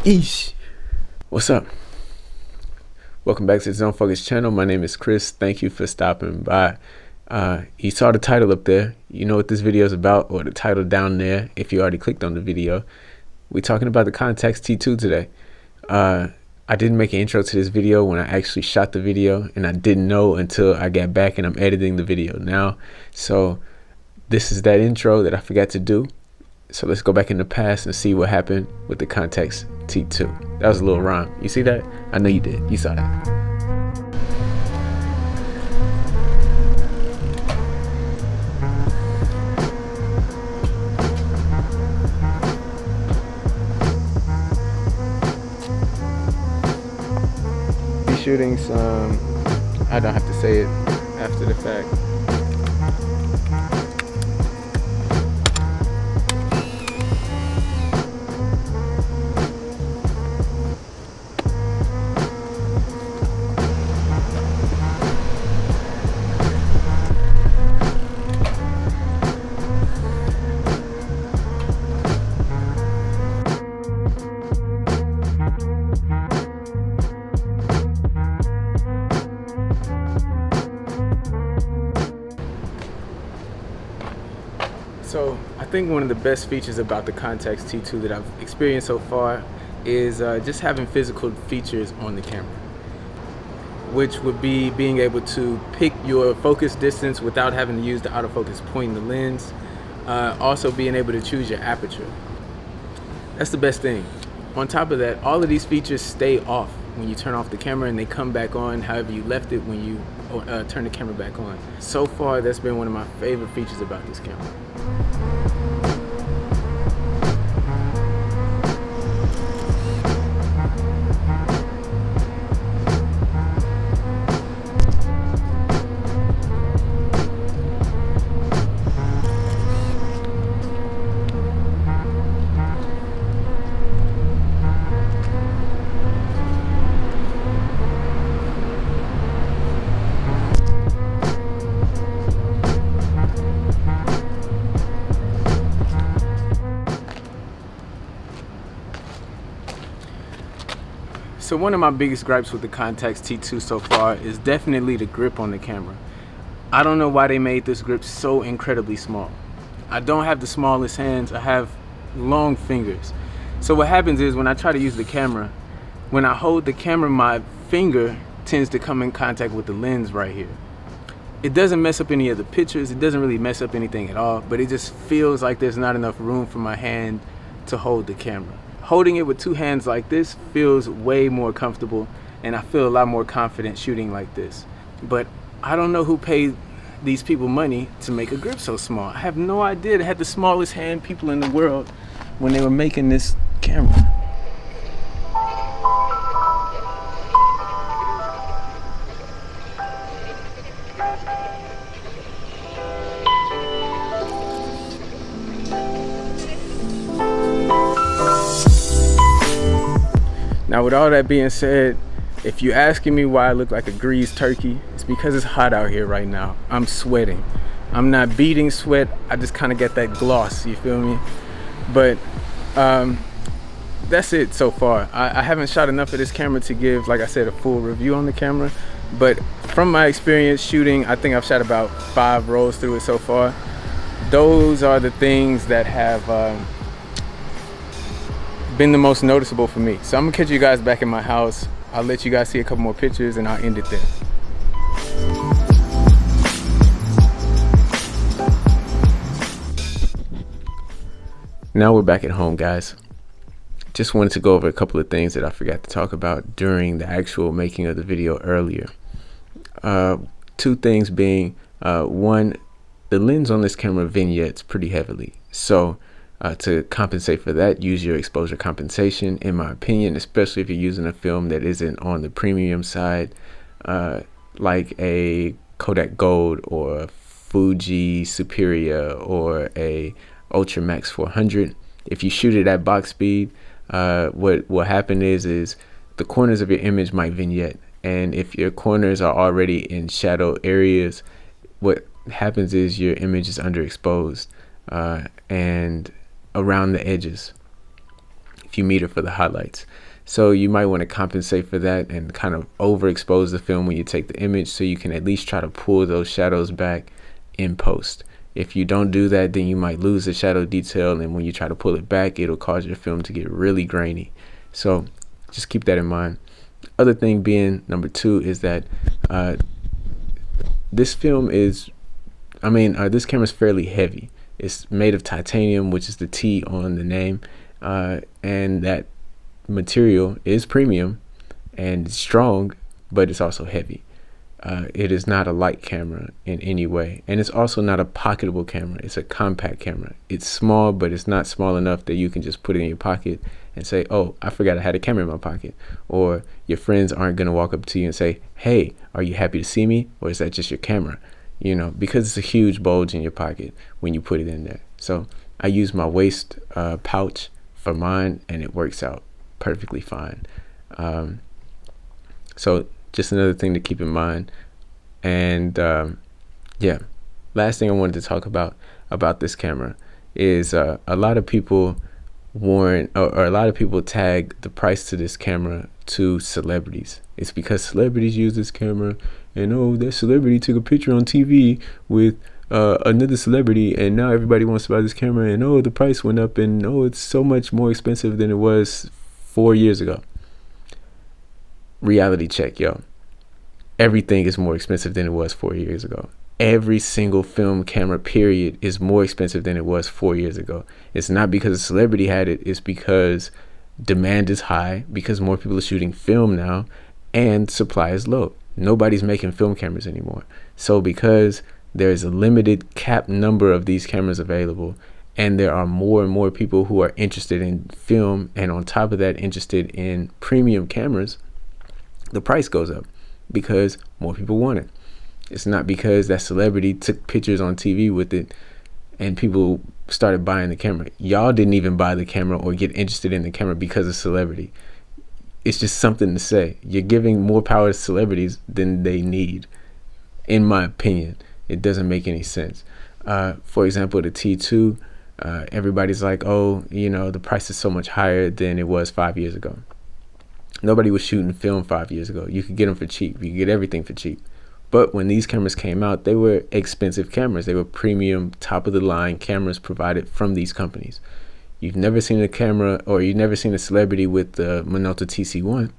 Eesh. What's up? Welcome back to the Zone Focus channel. My name is Chris. Thank you for stopping by. You saw the title up there. You know what this video is about, or the title down there if you already clicked on the video. We're talking about the Contax T2 today. I didn't make an intro to this video when I actually shot the video, and I didn't know until I got back and I'm editing the video now. So this is that intro that I forgot to do. So let's go back in the past and see what happened with the Contax T2. That was a little rhyme. You see that? I know you did. You saw that. Be shooting some, I don't have to say it after the fact. So I think one of the best features about the Contax T2 that I've experienced so far is just having physical features on the camera, which would be being able to pick your focus distance without having to use the autofocus point in the lens. Also being able to choose your aperture. That's the best thing. On top of that, all of these features stay off when you turn off the camera, and they come back on however you left it when you turn the camera back on. So far, that's been one of my favorite features about this camera. So one of my biggest gripes with the Contax T2 so far is definitely the grip on the camera. I don't know why they made this grip so incredibly small. I don't have the smallest hands, I have long fingers. So what happens is when I try to use the camera, when I hold the camera, my finger tends to come in contact with the lens right here. It doesn't mess up any of the pictures, it doesn't really mess up anything at all, but it just feels like there's not enough room for my hand to hold the camera. Holding it with two hands like this feels way more comfortable, and I feel a lot more confident shooting like this. But I don't know who paid these people money to make a grip so small. I have no idea. They had the smallest hand people in the world when they were making this camera. Now, with all that being said, if you're asking me why I look like a greased turkey, it's because it's hot out here right now. I'm sweating. I'm not beating sweat, I just kind of get that gloss, you feel me? But that's it so far. I haven't shot enough of this camera to give, like I said, a full review on the camera. But from my experience shooting, I think I've shot about 5 rolls through it so far. Those are the things that have been the most noticeable for me. So I'm gonna catch you guys back in my house. I'll let you guys see a couple more pictures and I'll end it there. Now we're back at home, guys. Just wanted to go over a couple of things that I forgot to talk about during the actual making of the video earlier. 2 things being, one, the lens on this camera vignettes pretty heavily. So to compensate for that, use your exposure compensation, in my opinion, especially if you're using a film that isn't on the premium side, like a Kodak Gold or Fuji Superior or a Ultra Max 400. If you shoot it at box speed, what happen is the corners of your image might vignette, and if your corners are already in shadow areas, what happens is your image is underexposed and around the edges. If you meter for the highlights. So you might want to compensate for that and kind of overexpose the film when you take the image, so you can at least try to pull those shadows back in post. If you don't do that, then you might lose the shadow detail, and when you try to pull it back, it'll cause your film to get really grainy. So just keep that in mind. Other thing being, number 2, is that this film is, this camera is fairly heavy. It's made of titanium, which is the T on the name, and that material is premium and strong, but it's also heavy. It is not a light camera in any way, and it's also not a pocketable camera. It's a compact camera. It's small, but it's not small enough that you can just put it in your pocket and say, oh, I forgot I had a camera in my pocket. Or your friends aren't going to walk up to you and say, hey, are you happy to see me? Or is that just your camera? Because it's a huge bulge in your pocket when you put it in there. So I use my waist pouch for mine, and it works out perfectly fine. So just another thing to keep in mind. And last thing I wanted to talk about this camera is a lot of people a lot of people tag the price to this camera to celebrities. It's because celebrities use this camera, and that celebrity took a picture on TV with another celebrity, and now everybody wants to buy this camera, and the price went up, and it's so much more expensive than it was 4 years ago. Reality check, yo. Everything is more expensive than it was 4 years ago. Every single film camera, period, is more expensive than it was 4 years ago. It's not because a celebrity had it. It's because demand is high, because more people are shooting film now, and supply is low. Nobody's making film cameras anymore. So because there's a limited cap number of these cameras available, and there are more and more people who are interested in film, and on top of that, interested in premium cameras, the price goes up because more people want it. It's not because that celebrity took pictures on TV with it and people started buying the camera. Y'all didn't even buy the camera or get interested in the camera because of celebrity. It's just something to say. You're giving more power to celebrities than they need, in my opinion. It doesn't make any sense. For example, the T2, everybody's like, the price is so much higher than it was 5 years ago. Nobody was shooting film 5 years ago. You could get them for cheap. You could get everything for cheap. But when these cameras came out, they were expensive cameras. They were premium, top-of-the-line cameras provided from these companies. You've never seen a camera, or you've never seen a celebrity with the Minolta TC1.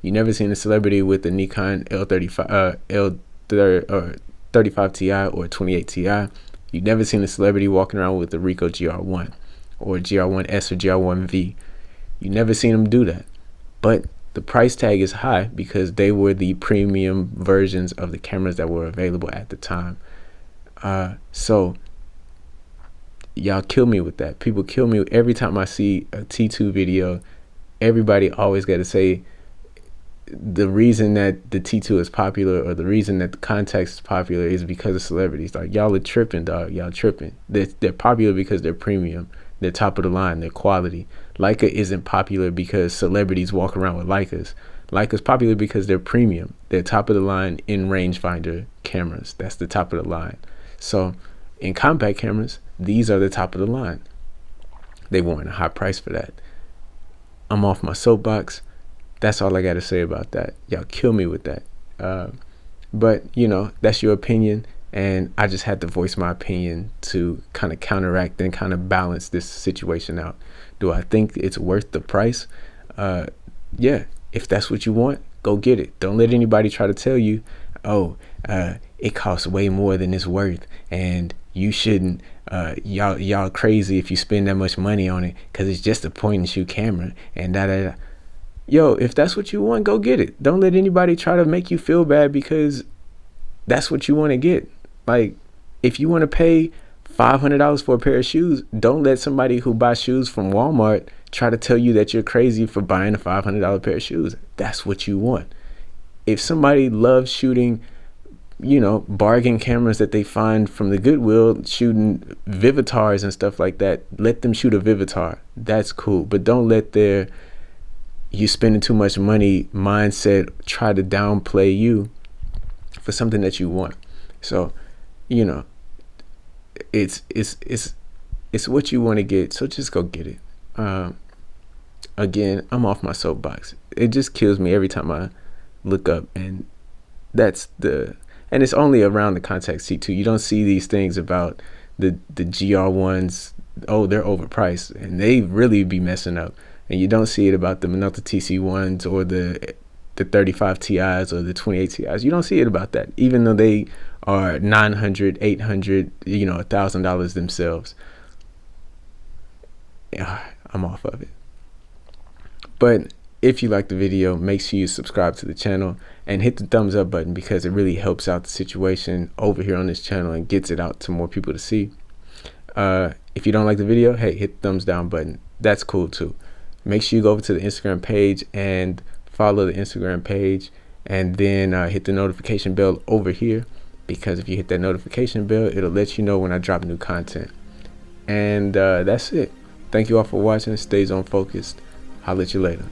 You've never seen a celebrity with the Nikon L35 Ti or 28 Ti. You've never seen a celebrity walking around with the Ricoh GR1 or GR1S or GR1V. You've never seen them do that. But the price tag is high because they were the premium versions of the cameras that were available at the time. So y'all kill me with that. People kill me every time I see a T2 video. Everybody always got to say the reason that the T2 is popular, or the reason that the Contax is popular, is because of celebrities. Like, y'all are tripping, dog. Y'all tripping. They're popular because they're premium. They're top of the line. They're quality. Leica isn't popular because celebrities walk around with Leicas. Leica's popular because they're premium. They're top of the line in rangefinder cameras. That's the top of the line. So in compact cameras, these are the top of the line. They want a high price for that. I'm off my soapbox. That's all I got to say about that. Y'all kill me with that. But, that's your opinion. And I just had to voice my opinion to kind of counteract and kind of balance this situation out. Do I think it's worth the price? Yeah. If that's what you want, go get it. Don't let anybody try to tell you, it costs way more than it's worth, and you shouldn't. Y'all crazy if you spend that much money on it because it's just a point and shoot camera and da. Yo, if that's what you want, go get it. Don't let anybody try to make you feel bad because that's what you want to get. Like, if you want to pay $500 for a pair of shoes, don't let somebody who buys shoes from Walmart try to tell you that you're crazy for buying a $500 pair of shoes. That's what you want. If somebody loves shooting, bargain cameras that they find from the Goodwill, shooting Vivitars and stuff like that, let them shoot a Vivitar. That's cool. But don't let you spending too much money mindset try to downplay you for something that you want. So, it's what you want to get. So just go get it. again, I'm off my soapbox. It just kills me every time I look up, and it's only around the Contax T2. You don't see these things about the GR1s. Oh, they're overpriced, and they really be messing up. And you don't see it about the Minolta TC1s or the 35 Ti's or the 28 Ti's. You don't see it about that, even though they are $900, $800, $1,000 themselves. Yeah, I'm off of it. But if you like the video, make sure you subscribe to the channel and hit the thumbs up button, because it really helps out the situation over here on this channel and gets it out to more people to see. If you don't like the video, hey, hit the thumbs down button. That's cool too. Make sure you go over to the Instagram page and follow the Instagram page, and then hit the notification bell over here, because if you hit that notification bell, it'll let you know when I drop new content. And that's it. Thank you all for watching. Stay zone focused. Holla at you later.